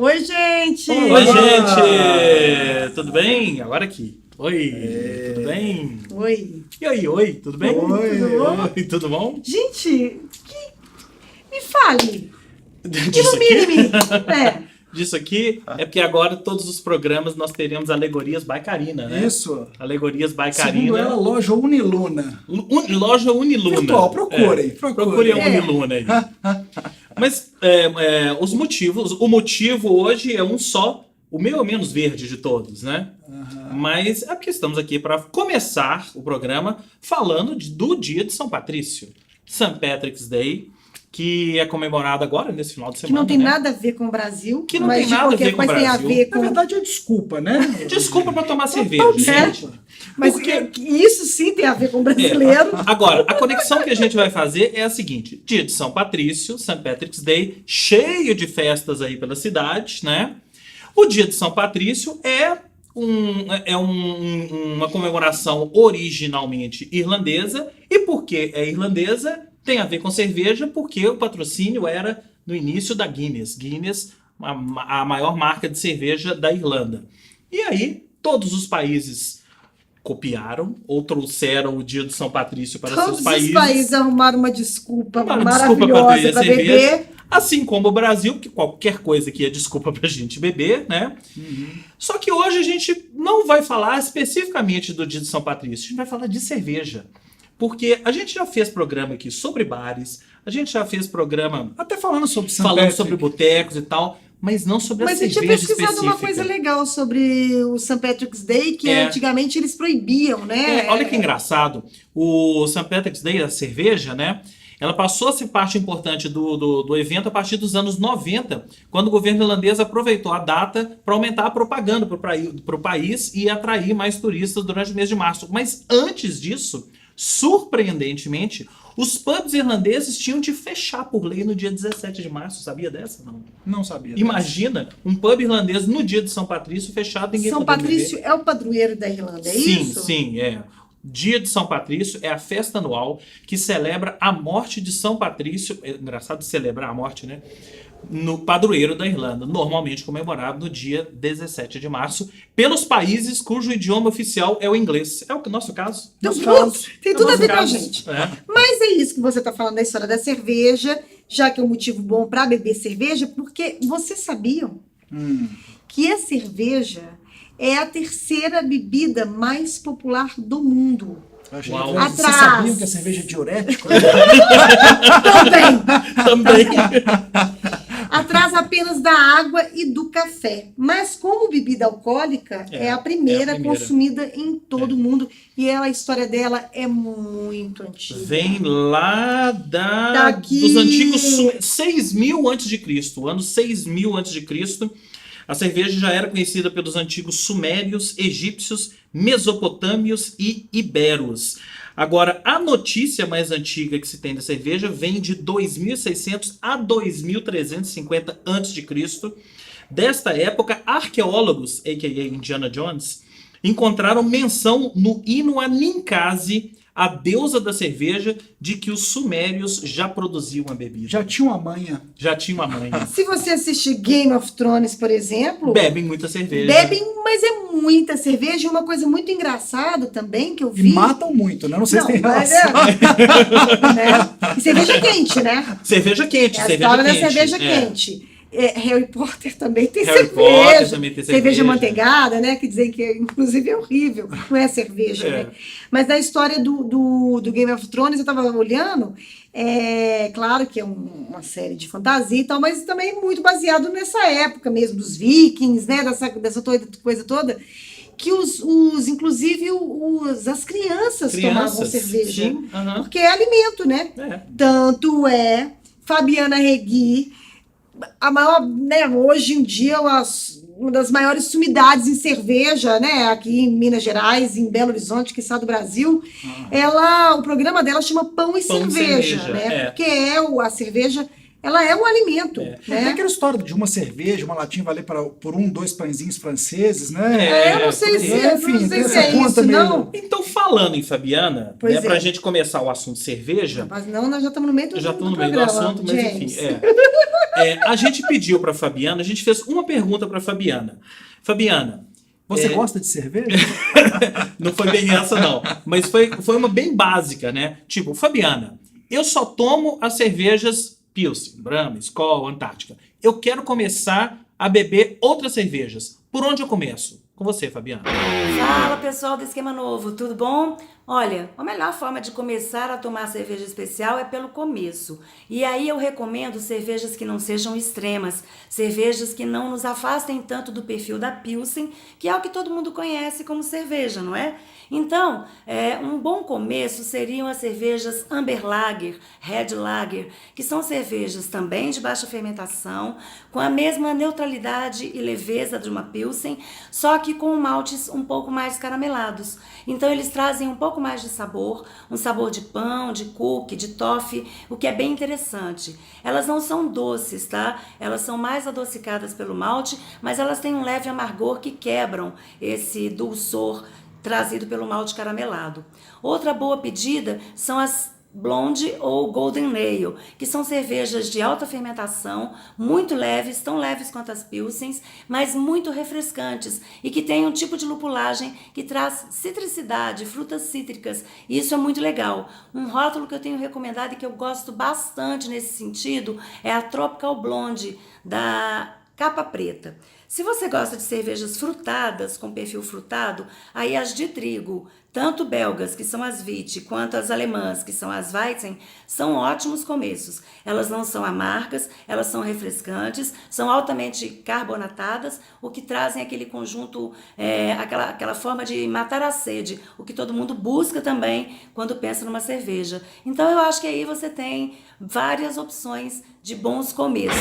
Oi, gente! Oi, gente! Tudo bem? Agora aqui. Oi, tudo bem? Oi. E aí, oi, tudo bem? Oi, tudo bom? Oi, tudo bom? Gente, me fale. Disso Ilumine-me. aqui? Disso aqui é porque agora todos os programas nós teremos alegorias by Karina, né? Isso. Alegorias by Segundo Karina. ela, loja Uniluna. Loja Uniluna. Virtual, procurem. Procure a Uniluna aí. Mas os motivos, o motivo hoje é um só, o meu é o menos verde de todos, né? Mas é porque estamos aqui para começar o programa falando do dia de São Patrício, St. Patrick's Day, que é comemorado agora, nesse final de semana. Que não tem né? nada a ver com o Brasil. Que não mas tem nada a ver com o coisa tem a Brasil. ver com... Na verdade é desculpa, né? Desculpa para tomar cerveja, É. gente. Mas Porque- isso sim tem a ver com o brasileiro. Agora, a conexão que a gente vai fazer é a seguinte: dia de São Patrício, St. Patrick's Day, cheio de festas aí pela cidade, né? O dia de São Patrício é uma comemoração originalmente irlandesa. E por que é irlandesa? Tem a ver com cerveja, porque o patrocínio era no início da Guinness. Guinness, a maior marca de cerveja da Irlanda. E aí, todos os países copiaram ou trouxeram o dia de São Patrício para Todos seus os países. países arrumaram uma desculpa Uma desculpa para maravilhosa beber para cerveja. beber. Assim como o Brasil, que qualquer coisa que é desculpa pra gente beber, né? Só que hoje a gente não vai falar especificamente do dia de São Patrício, a gente vai falar de cerveja. Porque a gente já fez programa aqui sobre bares, a gente já fez programa Até falando sobre St. falando Patrick. sobre botecos e tal, mas não sobre a Mas eu cerveja tinha pesquisado específica. uma coisa legal sobre o St. Patrick's Day, que É. antigamente eles proibiam, né? Olha que engraçado, o St. Patrick's Day, a cerveja, né? Ela passou a ser parte importante do evento a partir dos anos 90, quando o governo irlandês aproveitou a data para aumentar a propaganda para o país e atrair mais turistas durante o mês de março. Mas antes disso, surpreendentemente, os pubs irlandeses tinham de fechar por lei no dia 17 de março. Sabia dessa? Não. Não sabia. Imagina um pub irlandês no dia de São Patrício fechado, ninguém São podendo Patrício beber. é o padroeiro da Irlanda, é Sim, isso? sim, é. Dia de São Patrício é a festa anual que celebra a morte de São Patrício. É engraçado celebrar a morte, né? No padroeiro da Irlanda, normalmente comemorado no dia 17 de março, pelos países cujo idioma oficial é o inglês. É o nosso caso. Então, Nos casos. tem É o tudo a nosso ver com a caso. gente. É. Mas é isso que você está falando da história da cerveja, já que é um motivo bom para beber cerveja, porque vocês sabiam que a cerveja é a terceira bebida mais popular do mundo. Eu achei Uau. que vocês Atrás. sabiam que a cerveja é diurético? Também. Também. Atrás apenas da água e do café. Mas como bebida alcoólica, é a primeira consumida em todo o mundo. E a história dela é muito antiga. Vem lá Daqui. dos antigos 6.000 a.C., ano 6.000 a.C., a cerveja já era conhecida pelos antigos sumérios, egípcios, mesopotâmios e iberos. Agora, a notícia mais antiga que se tem da cerveja vem de 2600 a 2350 a.C. Desta época, arqueólogos, a.k.a. Indiana Jones, encontraram menção no hino a Ninkasi, a deusa da cerveja, de que os sumérios já produziam a bebida. Já tinha uma manha. Já tinha uma mãe. Se você assistir Game of Thrones, por exemplo, Bebem muita cerveja. bebem, mas é muita cerveja. E uma coisa muito engraçada também que eu E vi. matam muito, né? Não sei se tem mas relação. né? E cerveja quente, né? Cerveja quente, É a cerveja história da quente. cerveja É. quente. Harry Potter também tem Harry cerveja. Potter também tem cerveja. Manteigada, né? Que dizem que inclusive é horrível. Não é cerveja, É. né? Mas na história do Game of Thrones, eu tava olhando, claro que é uma série de fantasia e tal, mas também muito baseado nessa época mesmo, dos vikings, né? Dessa coisa toda. Que inclusive as crianças tomavam cerveja. Sim, aham. Porque é alimento, né? É. Tanto é Fabiana Regui, a maior, né, hoje em dia, uma das maiores sumidades em cerveja, né, aqui em Minas Gerais, em Belo Horizonte, que está do Brasil, o programa dela chama Pão e Pão e Cerveja, Cerveja, né, é. porque a cerveja ela é um alimento, Tem né? aquela história de uma cerveja, uma latinha valer por 2 pãezinhos franceses, né? Eu não sei se, Enfim, não sei tem se essa é conta isso, meio- não. Então, falando em Fabiana, Pois né, pra é. gente começar o assunto cerveja, Mas não, nós já estamos no meio do, já do estou no meio do programa, assunto, mas James. enfim. A gente pediu pra Fabiana, a gente fez uma pergunta pra Fabiana. Fabiana, Você gosta de cerveja? não foi bem essa não, mas foi uma bem básica, né? Tipo, Fabiana, eu só tomo as cervejas Pilsen, Brahma, Skol, Antártica. Eu quero começar a beber outras cervejas. Por onde eu começo? Com você, Fabiana. Fala pessoal do Esquema Novo, tudo bom? Olha, a melhor forma de começar a tomar cerveja especial é pelo começo. E aí eu recomendo cervejas que não sejam extremas, cervejas que não nos afastem tanto do perfil da Pilsen, que é o que todo mundo conhece como cerveja, não é? Então, um bom começo seriam as cervejas Amber Lager, Red Lager, que são cervejas também de baixa fermentação, com a mesma neutralidade e leveza de uma Pilsen, só que com maltes um pouco mais caramelados. Então eles trazem um pouco mais de sabor, um sabor de pão, de cookie, de toffee, o que é bem interessante. Elas não são doces, tá? Elas são mais adocicadas pelo malte, mas elas têm um leve amargor que quebram esse dulçor trazido pelo malte caramelado. Outra boa pedida são as Blonde ou Golden Ale, que são cervejas de alta fermentação, muito leves, tão leves quanto as Pilsens, mas muito refrescantes e que tem um tipo de lupulagem que traz citricidade, frutas cítricas, e isso é muito legal. Um rótulo que eu tenho recomendado e que eu gosto bastante nesse sentido é a Tropical Blonde, da Capa Preta. Se você gosta de cervejas frutadas, com perfil frutado, aí as de trigo, tanto belgas, que são as Wit, quanto as alemãs, que são as Weizen, são ótimos começos. Elas não são amargas, elas são refrescantes, são altamente carbonatadas, o que trazem aquele conjunto, aquela forma de matar a sede, o que todo mundo busca também quando pensa numa cerveja. Então eu acho que aí você tem várias opções de bons começos.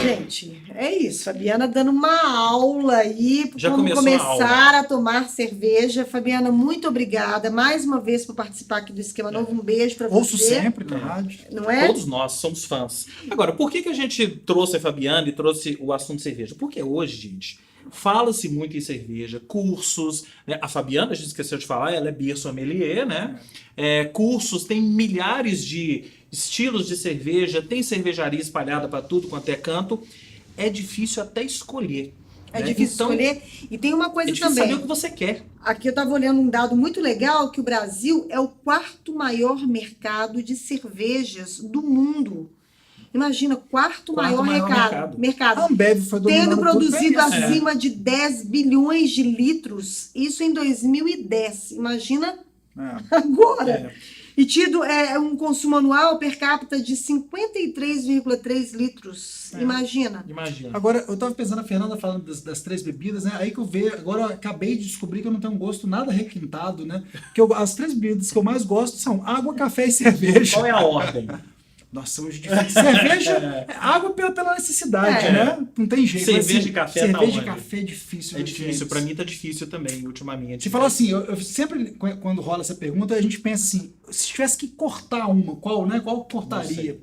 Gente, é isso. Fabiana dando uma aula aí Já como começou a começar a tomar cerveja. Fabiana, muito obrigada mais uma vez por participar aqui do Esquema Novo. Um beijo para Ouço você. sempre na rádio. Não é? Todos nós somos fãs. Agora, por que a gente trouxe a Fabiana e trouxe o assunto cerveja? Porque hoje, gente, fala-se muito em cerveja, cursos, né? A Fabiana, a gente esqueceu de falar, ela é beer sommelier, né? Cursos, tem milhares de estilos de cerveja, tem cervejaria espalhada para tudo quanto é canto. É difícil até escolher. É né? difícil Então, escolher. E tem uma coisa é difícil também. saber o que você quer. Aqui eu estava olhando um dado muito legal, que o Brasil é o quarto maior mercado de cervejas do mundo. Imagina, quarto maior mercado. A Ambev foi dominando Tendo produzido tudo bem, acima de 10 bilhões de litros, isso em 2010. Imagina agora. E tido um consumo anual per capita de 53,3 litros. Imagina. Agora, eu tava pensando, a Fernanda falando das 3 bebidas, né? Aí que eu vejo, agora eu acabei de descobrir que eu não tenho um gosto nada requintado, né? Porque as 3 bebidas que eu mais gosto são água, café e cerveja. Qual é a ordem? Nossa, hoje é difícil. Cerveja, água pela necessidade, né? Não tem jeito. Cerveja mas, assim, e café cerveja tá e café é difícil. É difícil, pra mim tá difícil também, ultimamente. Se falar assim, eu sempre, quando rola essa pergunta, a gente pensa assim, se tivesse que cortar uma, qual cortaria?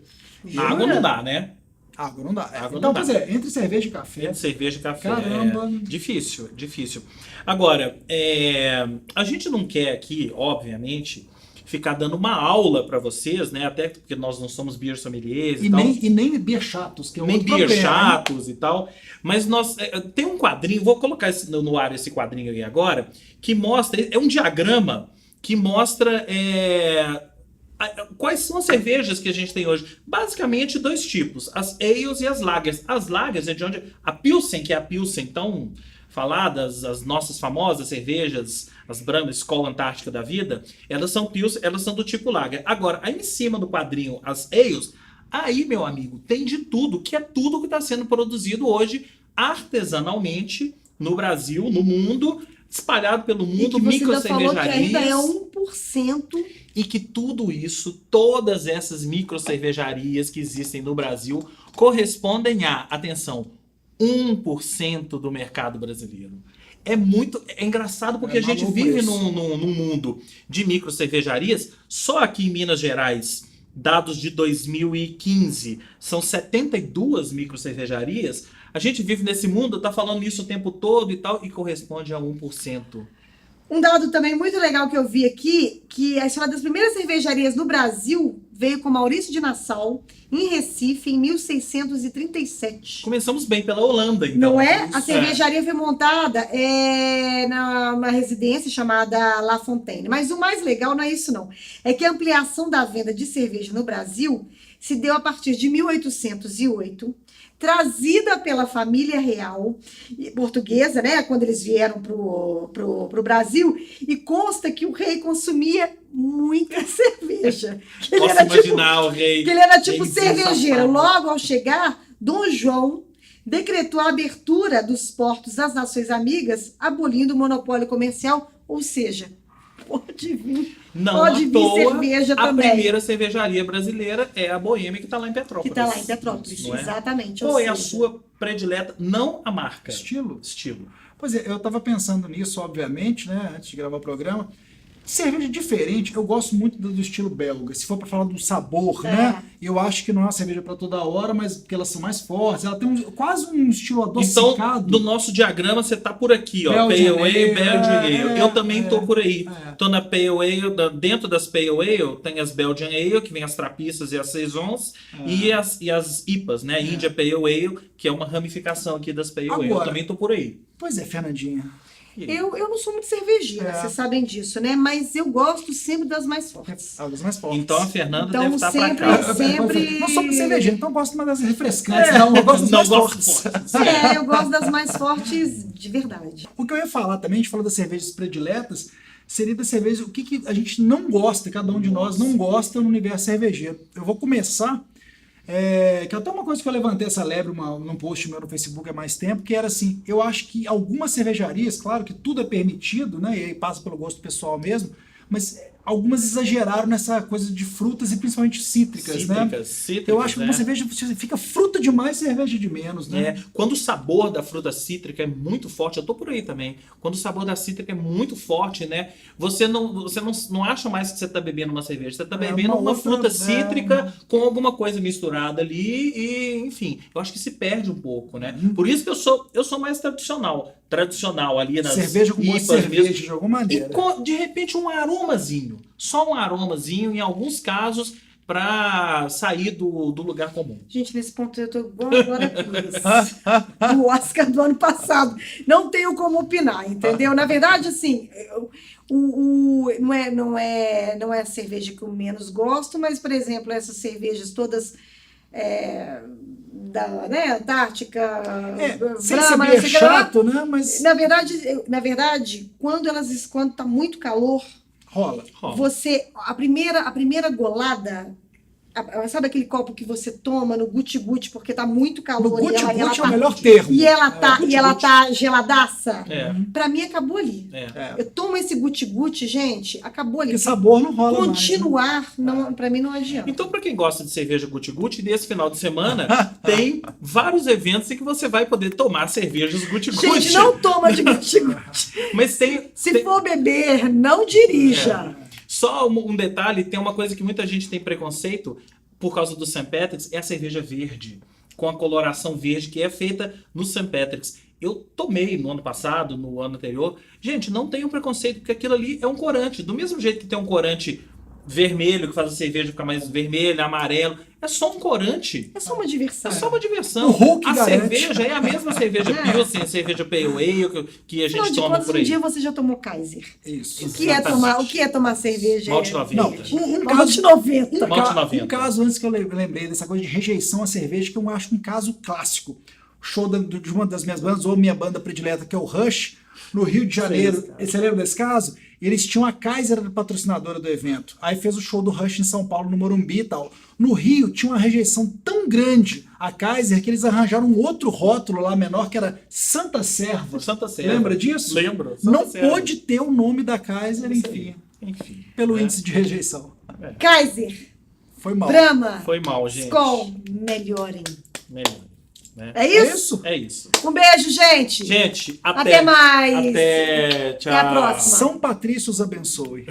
Água não dá, né? Água não dá. Água Então, não pois dá. entre cerveja e café. Entre cerveja e café. Caramba. Difícil. Agora, a gente não quer aqui, obviamente, ficar dando uma aula para vocês, né? Até porque nós não somos beer sommeliers e tal. E nem beer chatos, que é nem outro beer problema, chatos e tal. Mas nós tem um quadrinho, vou colocar no ar esse quadrinho aí agora, que mostra, é um diagrama que mostra quais são as cervejas que a gente tem hoje. Basicamente 2 tipos, as ales e as lagers. As lagers é de onde a Pilsen, que é a Pilsen tão faladas, as nossas famosas cervejas, as Brahma, Skol, Antártica da vida, elas são Pilsen, elas são do tipo lager. Agora, aí em cima do quadrinho, as ales, aí, meu amigo, tem de tudo, que é tudo que está sendo produzido hoje artesanalmente no Brasil, no mundo, espalhado pelo mundo, micro falou que ainda é cervejarias. 1%. E que tudo isso, todas essas micro cervejarias que existem no Brasil, correspondem a, atenção, 1% do mercado brasileiro. É engraçado porque a gente vive num mundo de micro cervejarias. Só aqui em Minas Gerais dados de 2015, são 72 microcervejarias. A gente vive nesse mundo, tá falando isso o tempo todo e tal, e corresponde a 1%. Um dado também muito legal que eu vi aqui, que a história das primeiras cervejarias no Brasil veio com Maurício de Nassau, em Recife, em 1637. Começamos bem pela Holanda, então. Não é? A Isso. cervejaria foi montada numa residência chamada La Fontaine. Mas o mais legal não é isso, não. É que a ampliação da venda de cerveja no Brasil se deu a partir de 1808, trazida pela família real portuguesa, né, quando eles vieram pro Brasil, e consta que o rei consumia muita cerveja. Que Posso imaginar o rei. que ele era tipo Rei cervejeiro. safado. Logo ao chegar, Dom João decretou a abertura dos portos das nações amigas, abolindo o monopólio comercial, ou seja, pode vir. Não Pode à vir toa, cerveja a também. primeira cervejaria brasileira é a Boêmia, que está lá em Petrópolis. Que está lá em Petrópolis, Não é? exatamente. Qual ou é a seja, sua predileta? Não a marca. Estilo? Estilo. Pois é, eu tava pensando nisso, obviamente, né, antes de gravar o programa. Cerveja diferente, eu gosto muito do estilo belga. Se for para falar do sabor, né? Eu acho que não é uma cerveja para toda hora, mas porque elas são mais fortes. Ela tem quase um estilo Então, adocicado. no nosso diagrama, você tá por aqui, ó. Belgian Pale Ale, Ale, Belgian Ale. Eu também tô por aí. é. Tô na Pale Ale, dentro das Pale Ale, tem as Belgian Ale, que vem as trapistas e as saisons, e as IPAs, né? India Pale Ale, que é uma ramificação aqui das Pale Ale. Eu Agora- também tô por aí. Pois é, Fernandinha. eu não sou muito cervejeira, vocês sabem disso, né? Mas eu gosto sempre das mais fortes. É das mais fortes. Então a Fernanda Então, deve estar pra sempre- cá. sempre- Não sou cervejeiro, então eu gosto mais das refrescantes. Não, eu gosto das Não mais gosto fortes. É, eu gosto das mais fortes de verdade. O que eu ia falar também, a gente falou das cervejas prediletas, seria das cervejas, o que a gente não gosta, cada um de nós não gosta no universo cervejeiro. Eu vou começar, que é até uma coisa que eu levantei essa lebre num post meu no Facebook há mais tempo, que era assim, eu acho que algumas cervejarias, claro que tudo é permitido, né, e aí passa pelo gosto pessoal mesmo, mas algumas exageraram nessa coisa de frutas e principalmente cítricas, né? Cítricas, Eu acho que né? uma cerveja fica fruta demais, cerveja de menos, né? É, quando o sabor da fruta cítrica é muito forte, eu tô por aí também. Quando o sabor da cítrica é muito forte, né? Você não acha mais que você tá bebendo uma cerveja, você tá bebendo uma outra- fruta cítrica com alguma coisa misturada ali e, enfim, eu acho que se perde um pouco, né? Por isso que eu sou mais tradicional ali nas Cerveja com gosto de IPAs cerveja, mesmo. de alguma maneira. E de repente um aromazinho, só um aromazinho em alguns casos para sair do lugar comum. Gente, nesse ponto eu tô igual a Glória Pires. O Oscar do ano passado. Não tenho como opinar, entendeu? Na verdade, assim, não é a cerveja que eu menos gosto, mas, por exemplo, essas cervejas todas da, né, Antártica, Sem ser Brahma, meio não sei o que lá. chato, né? Mas Na verdade, quando tá muito calor, rola. a primeira golada, sabe aquele copo que você toma no guti-guti porque tá muito No calor e ela guti-guti é o tá, melhor termo. e ela tá, É, e ela guti-guti. tá geladaça? É. Pra mim acabou ali. É. Eu tomo esse guti-guti, gente, acabou ali. Porque sabor não rola mais, né? Continuar, não, pra mim não adianta. Então, para quem gosta de cerveja guti-guti, nesse final de semana tem vários eventos em que você vai poder tomar cervejas guti-guti. Gente, não toma de guti-guti. Mas tem For beber, não dirija. só um detalhe, tem uma coisa que muita gente tem preconceito por causa do St. Patrick's, é a cerveja verde, com a coloração verde que é feita no St. Patrick's. Eu tomei no ano passado, no ano anterior. Gente, não tenham preconceito, porque aquilo ali é um corante. Do mesmo jeito que tem um corante vermelho, que faz a cerveja ficar mais vermelha, amarelo. É só um corante. É só uma diversão. É só uma diversão. O Hulk a garante. cerveja é a mesma cerveja Pilsen, a cerveja Pale Ale que a Afinal gente de toma contas, por um aí. dia você já tomou Kaiser. Isso. O que é tomar cerveja? Malte 90. Um Malte caso, 90. Malte 90. um caso antes que eu lembrei dessa coisa de rejeição à cerveja, que eu acho um caso clássico. Show de uma das minhas bandas, ou minha banda predileta, que é o Rush, no Rio de Janeiro. Você lembra desse caso? Eles tinham a Kaiser patrocinadora do evento. Aí fez o show do Rush em São Paulo, no Morumbi e tal. No Rio tinha uma rejeição tão grande a Kaiser que eles arranjaram um outro rótulo lá menor que era Santa Serva. Santa Serva. Lembra disso? Lembro. Não Santa Serva. pôde ter o nome da Kaiser, enfim, Enfim. pelo né? índice de rejeição. Kaiser, Foi mal. Brahma, Foi mal, gente. Skol, melhorem. Melhor. Né? É É isso? isso? É isso. Um beijo, gente. Gente, Até mais. Até. Tchau. Até a próxima. São Patrício os abençoe.